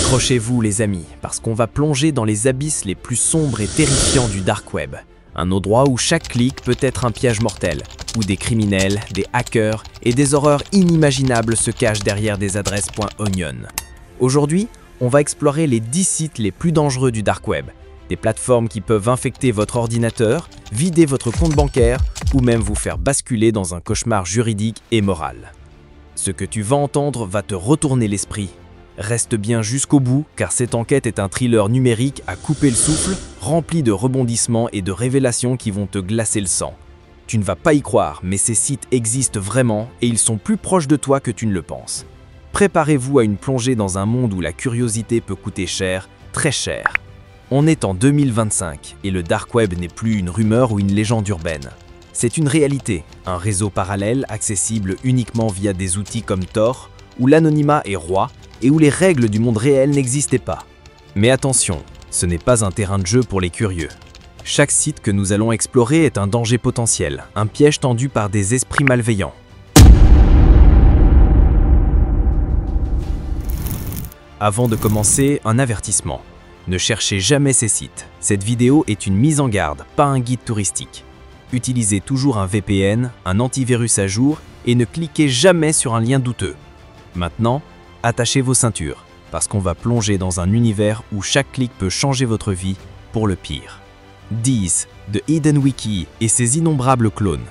Accrochez-vous les amis, parce qu'on va plonger dans les abysses les plus sombres et terrifiants du dark web. Un endroit où chaque clic peut être un piège mortel, où des criminels, des hackers et des horreurs inimaginables se cachent derrière des adresses .onion. Aujourd'hui, on va explorer les 10 sites les plus dangereux du dark web, des plateformes qui peuvent infecter votre ordinateur, vider votre compte bancaire ou même vous faire basculer dans un cauchemar juridique et moral. Ce que tu vas entendre va te retourner l'esprit. Reste bien jusqu'au bout, car cette enquête est un thriller numérique à couper le souffle, rempli de rebondissements et de révélations qui vont te glacer le sang. Tu ne vas pas y croire, mais ces sites existent vraiment et ils sont plus proches de toi que tu ne le penses. Préparez-vous à une plongée dans un monde où la curiosité peut coûter cher, très cher. On est en 2025 et le dark web n'est plus une rumeur ou une légende urbaine. C'est une réalité, un réseau parallèle accessible uniquement via des outils comme Tor, où l'anonymat est roi et où les règles du monde réel n'existaient pas. Mais attention, ce n'est pas un terrain de jeu pour les curieux. Chaque site que nous allons explorer est un danger potentiel, un piège tendu par des esprits malveillants. Avant de commencer, un avertissement. Ne cherchez jamais ces sites. Cette vidéo est une mise en garde, pas un guide touristique. Utilisez toujours un VPN, un antivirus à jour et ne cliquez jamais sur un lien douteux. Maintenant, attachez vos ceintures, parce qu'on va plonger dans un univers où chaque clic peut changer votre vie pour le pire. 10. The Hidden Wiki et ses innombrables clones.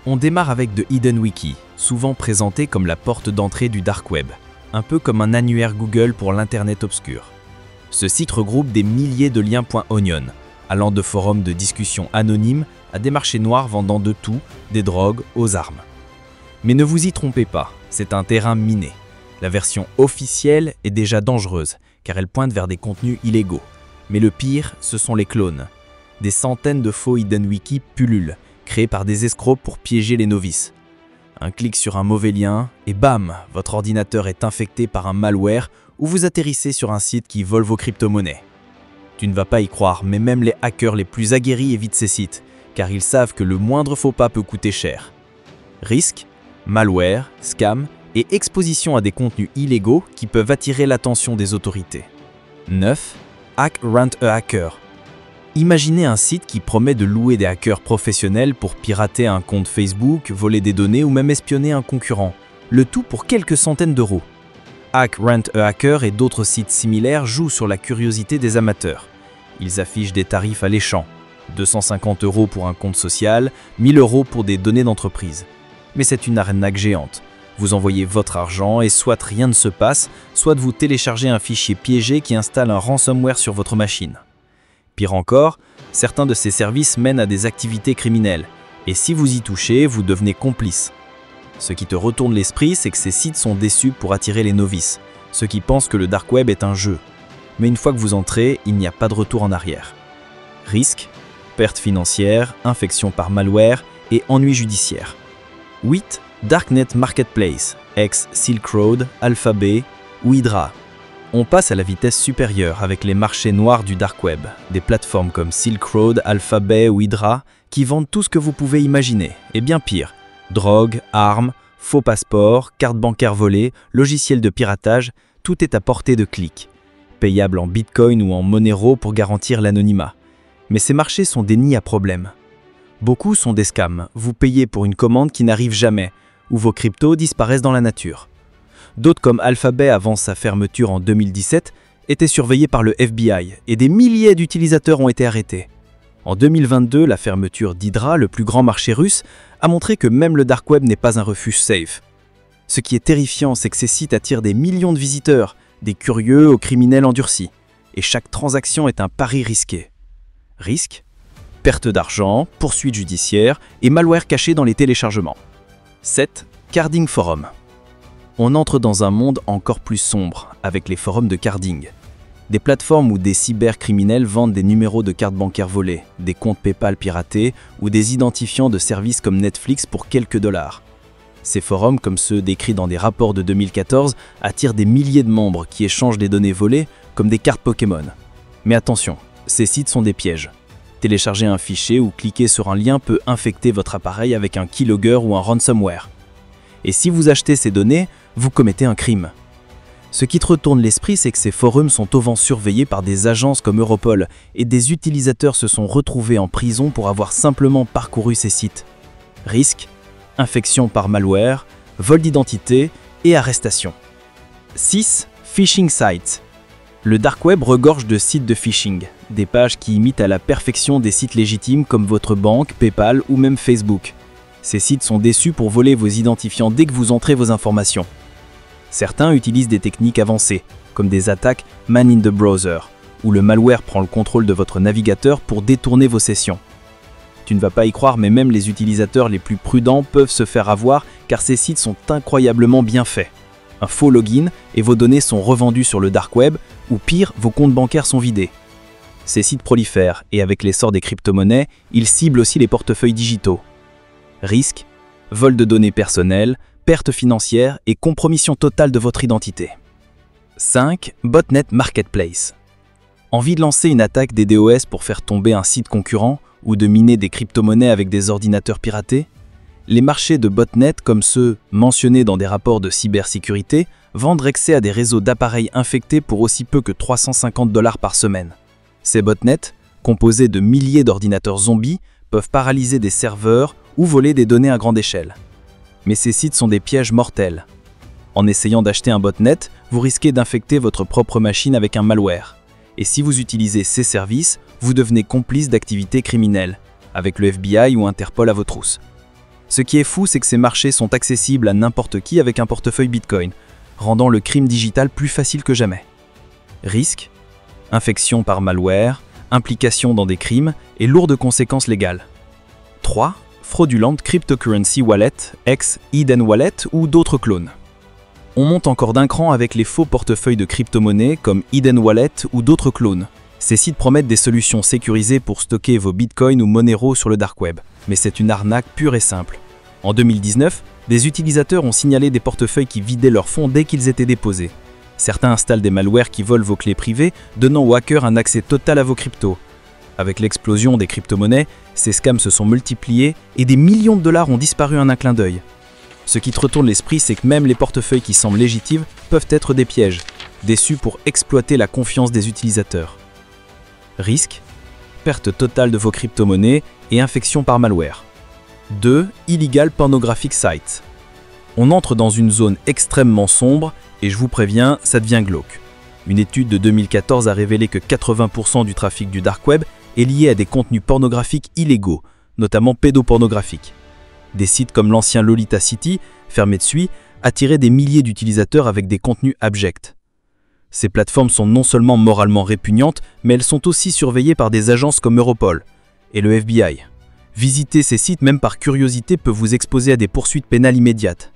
On démarre avec The Hidden Wiki, souvent présenté comme la porte d'entrée du dark web, un peu comme un annuaire Google pour l'internet obscur. Ce site regroupe des milliers de liens .onion, allant de forums de discussion anonymes à des marchés noirs vendant de tout, des drogues aux armes. Mais ne vous y trompez pas, c'est un terrain miné. La version officielle est déjà dangereuse, car elle pointe vers des contenus illégaux. Mais le pire, ce sont les clones. Des centaines de faux Hidden Wiki pullulent, créés par des escrocs pour piéger les novices. Un clic sur un mauvais lien, et bam, votre ordinateur est infecté par un malware ou vous atterrissez sur un site qui vole vos crypto-monnaies. Tu ne vas pas y croire, mais même les hackers les plus aguerris évitent ces sites, car ils savent que le moindre faux pas peut coûter cher. Risques, malware, scam et exposition à des contenus illégaux qui peuvent attirer l'attention des autorités. 9. Hack Rent a Hacker. Imaginez un site qui promet de louer des hackers professionnels pour pirater un compte Facebook, voler des données ou même espionner un concurrent, le tout pour quelques centaines d'euros. Hack Rent a Hacker et d'autres sites similaires jouent sur la curiosité des amateurs. Ils affichent des tarifs alléchants, 250 € pour un compte social, 1000 € pour des données d'entreprise. Mais c'est une arnaque géante. Vous envoyez votre argent et soit rien ne se passe, soit vous téléchargez un fichier piégé qui installe un ransomware sur votre machine. Pire encore, certains de ces services mènent à des activités criminelles, et si vous y touchez, vous devenez complice. Ce qui te retourne l'esprit, c'est que ces sites sont déçus pour attirer les novices, ceux qui pensent que le dark web est un jeu. Mais une fois que vous entrez, il n'y a pas de retour en arrière. Risques, pertes financières, infection par malware et ennuis judiciaires. 8. Darknet Marketplace, ex-Silk Road, Alphabet ou Hydra. On passe à la vitesse supérieure avec les marchés noirs du dark web, des plateformes comme Silk Road, Alphabet ou Hydra qui vendent tout ce que vous pouvez imaginer, et bien pire. Drogue, armes, faux passeports, cartes bancaires volées, logiciels de piratage, tout est à portée de clic. Payable en bitcoin ou en Monero pour garantir l'anonymat. Mais ces marchés sont des nids à problèmes. Beaucoup sont des scams, vous payez pour une commande qui n'arrive jamais, ou vos cryptos disparaissent dans la nature. D'autres comme Alphabet avant sa fermeture en 2017 étaient surveillés par le FBI et des milliers d'utilisateurs ont été arrêtés. En 2022, la fermeture d'Hydra, le plus grand marché russe, a montré que même le dark web n'est pas un refuge safe. Ce qui est terrifiant, c'est que ces sites attirent des millions de visiteurs, des curieux aux criminels endurcis. Et chaque transaction est un pari risqué. Risque, perte d'argent, poursuites judiciaires et malware caché dans les téléchargements. 7. Carding Forum. On entre dans un monde encore plus sombre avec les forums de carding. Des plateformes où des cybercriminels vendent des numéros de cartes bancaires volés, des comptes PayPal piratés ou des identifiants de services comme Netflix pour quelques dollars. Ces forums, comme ceux décrits dans des rapports de 2014, attirent des milliers de membres qui échangent des données volées comme des cartes Pokémon. Mais attention, ces sites sont des pièges. Télécharger un fichier ou cliquer sur un lien peut infecter votre appareil avec un keylogger ou un ransomware. Et si vous achetez ces données, vous commettez un crime. Ce qui te retourne l'esprit, c'est que ces forums sont au vent surveillés par des agences comme Europol et des utilisateurs se sont retrouvés en prison pour avoir simplement parcouru ces sites. Risque, infection par malware, vol d'identité et arrestation. 6. Phishing sites. Le dark web regorge de sites de phishing, des pages qui imitent à la perfection des sites légitimes comme votre banque, PayPal ou même Facebook. Ces sites sont déçus pour voler vos identifiants dès que vous entrez vos informations. Certains utilisent des techniques avancées, comme des attaques man in the browser, où le malware prend le contrôle de votre navigateur pour détourner vos sessions. Tu ne vas pas y croire, mais même les utilisateurs les plus prudents peuvent se faire avoir car ces sites sont incroyablement bien faits. Un faux login et vos données sont revendues sur le dark web, ou pire, vos comptes bancaires sont vidés. Ces sites prolifèrent et avec l'essor des crypto-monnaies, ils ciblent aussi les portefeuilles digitaux. Risque, vol de données personnelles, perte financière et compromission totale de votre identité. 5. Botnet Marketplace. Envie de lancer une attaque des DOS pour faire tomber un site concurrent ou de miner des crypto-monnaies avec des ordinateurs piratés? Les marchés de botnet, comme ceux mentionnés dans des rapports de cybersécurité, vendent accès à des réseaux d'appareils infectés pour aussi peu que 350 $ par semaine. Ces botnets, composés de milliers d'ordinateurs zombies, peuvent paralyser des serveurs ou voler des données à grande échelle. Mais ces sites sont des pièges mortels. En essayant d'acheter un botnet, vous risquez d'infecter votre propre machine avec un malware. Et si vous utilisez ces services, vous devenez complice d'activités criminelles, avec le FBI ou Interpol à vos trousses. Ce qui est fou, c'est que ces marchés sont accessibles à n'importe qui avec un portefeuille Bitcoin, rendant le crime digital plus facile que jamais. Risque, infection par malware, implication dans des crimes et lourdes conséquences légales. 3. Fraudulente cryptocurrency wallet, ex-Eden Wallet ou d'autres clones. On monte encore d'un cran avec les faux portefeuilles de crypto-monnaies comme Eden Wallet ou d'autres clones. Ces sites promettent des solutions sécurisées pour stocker vos bitcoins ou Monero sur le dark web, mais c'est une arnaque pure et simple. En 2019, des utilisateurs ont signalé des portefeuilles qui vidaient leurs fonds dès qu'ils étaient déposés. Certains installent des malwares qui volent vos clés privées, donnant aux hackers un accès total à vos cryptos. Avec l'explosion des crypto-monnaies, ces scams se sont multipliés et des millions de dollars ont disparu en un clin d'œil. Ce qui te retourne l'esprit, c'est que même les portefeuilles qui semblent légitimes peuvent être des pièges, déçus pour exploiter la confiance des utilisateurs. Risque, perte totale de vos crypto-monnaies et infection par malware. 2. Illegal pornographic sites. On entre dans une zone extrêmement sombre et je vous préviens, ça devient glauque. Une étude de 2014 a révélé que 80% du trafic du dark web est lié à des contenus pornographiques illégaux, notamment pédopornographiques. Des sites comme l'ancien Lolita City, fermé de suite, attiraient des milliers d'utilisateurs avec des contenus abjects. Ces plateformes sont non seulement moralement répugnantes, mais elles sont aussi surveillées par des agences comme Europol et le FBI. Visiter ces sites même par curiosité peut vous exposer à des poursuites pénales immédiates.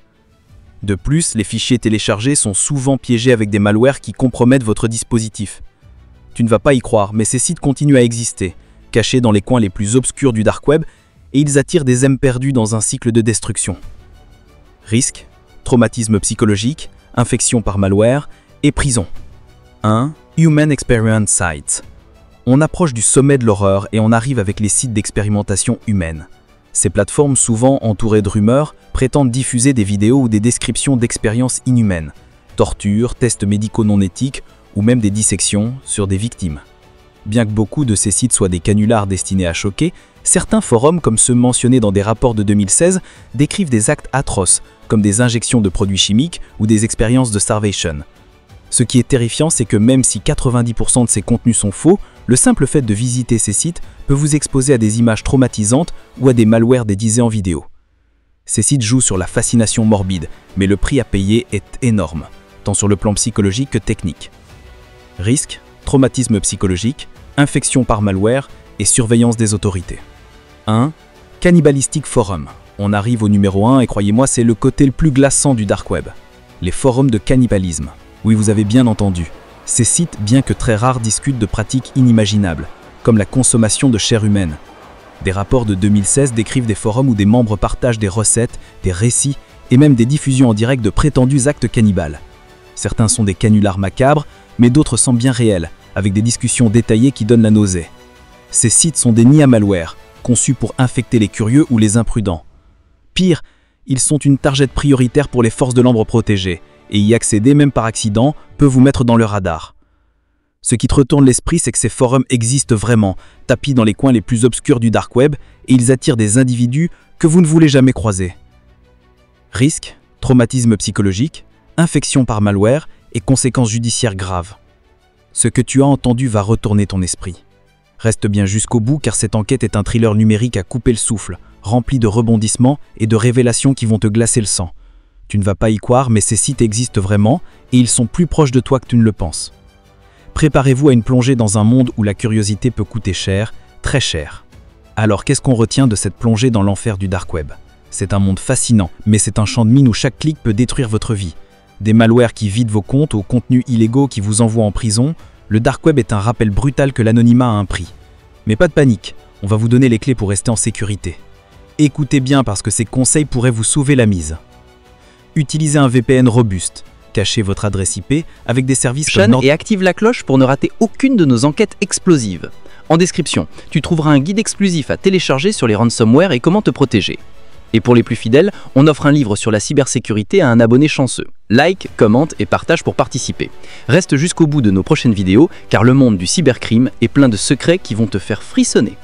De plus, les fichiers téléchargés sont souvent piégés avec des malwares qui compromettent votre dispositif. Tu ne vas pas y croire, mais ces sites continuent à exister, cachés dans les coins les plus obscurs du dark web, et ils attirent des âmes perdues dans un cycle de destruction. Risque, traumatisme psychologique, infection par malware et prison. 1. Human Experience Sites. On approche du sommet de l'horreur et on arrive avec les sites d'expérimentation humaine. Ces plateformes, souvent entourées de rumeurs, prétendent diffuser des vidéos ou des descriptions d'expériences inhumaines, tortures, tests médicaux non éthiques ou même des dissections sur des victimes. Bien que beaucoup de ces sites soient des canulars destinés à choquer, certains forums, comme ceux mentionnés dans des rapports de 2016, décrivent des actes atroces, comme des injections de produits chimiques ou des expériences de starvation. Ce qui est terrifiant, c'est que même si 90% de ces contenus sont faux, le simple fait de visiter ces sites peut vous exposer à des images traumatisantes ou à des malwares déguisés en vidéo. Ces sites jouent sur la fascination morbide, mais le prix à payer est énorme, tant sur le plan psychologique que technique. Risque, traumatisme psychologique, infection par malware et surveillance des autorités. 1. Cannibalistic Forum. On arrive au numéro 1 et croyez-moi, c'est le côté le plus glaçant du dark web. Les forums de cannibalisme. Oui, vous avez bien entendu. Ces sites, bien que très rares, discutent de pratiques inimaginables, comme la consommation de chair humaine. Des rapports de 2016 décrivent des forums où des membres partagent des recettes, des récits et même des diffusions en direct de prétendus actes cannibales. Certains sont des canulars macabres, mais d'autres semblent bien réels, avec des discussions détaillées qui donnent la nausée. Ces sites sont des nids à malware, conçus pour infecter les curieux ou les imprudents. Pire, ils sont une target prioritaire pour les forces de l'ordre protégées, et y accéder même par accident peut vous mettre dans le radar. Ce qui te retourne l'esprit, c'est que ces forums existent vraiment, tapis dans les coins les plus obscurs du dark web, et ils attirent des individus que vous ne voulez jamais croiser. Risques, traumatisme psychologique, infection par malware et conséquences judiciaires graves. Ce que tu as entendu va retourner ton esprit. Reste bien jusqu'au bout car cette enquête est un thriller numérique à couper le souffle, rempli de rebondissements et de révélations qui vont te glacer le sang. Tu ne vas pas y croire, mais ces sites existent vraiment et ils sont plus proches de toi que tu ne le penses. Préparez-vous à une plongée dans un monde où la curiosité peut coûter cher, très cher. Alors qu'est-ce qu'on retient de cette plongée dans l'enfer du dark web? C'est un monde fascinant, mais c'est un champ de mine où chaque clic peut détruire votre vie. Des malwares qui vident vos comptes aux contenus illégaux qui vous envoient en prison, le dark web est un rappel brutal que l'anonymat a un prix. Mais pas de panique, on va vous donner les clés pour rester en sécurité. Écoutez bien parce que ces conseils pourraient vous sauver la mise. Utilisez un VPN robuste. Cachez votre adresse IP avec des services comme Et active la cloche pour ne rater aucune de nos enquêtes explosives. En description, tu trouveras un guide exclusif à télécharger sur les ransomware et comment te protéger. Et pour les plus fidèles, on offre un livre sur la cybersécurité à un abonné chanceux. Like, commente et partage pour participer. Reste jusqu'au bout de nos prochaines vidéos car le monde du cybercrime est plein de secrets qui vont te faire frissonner.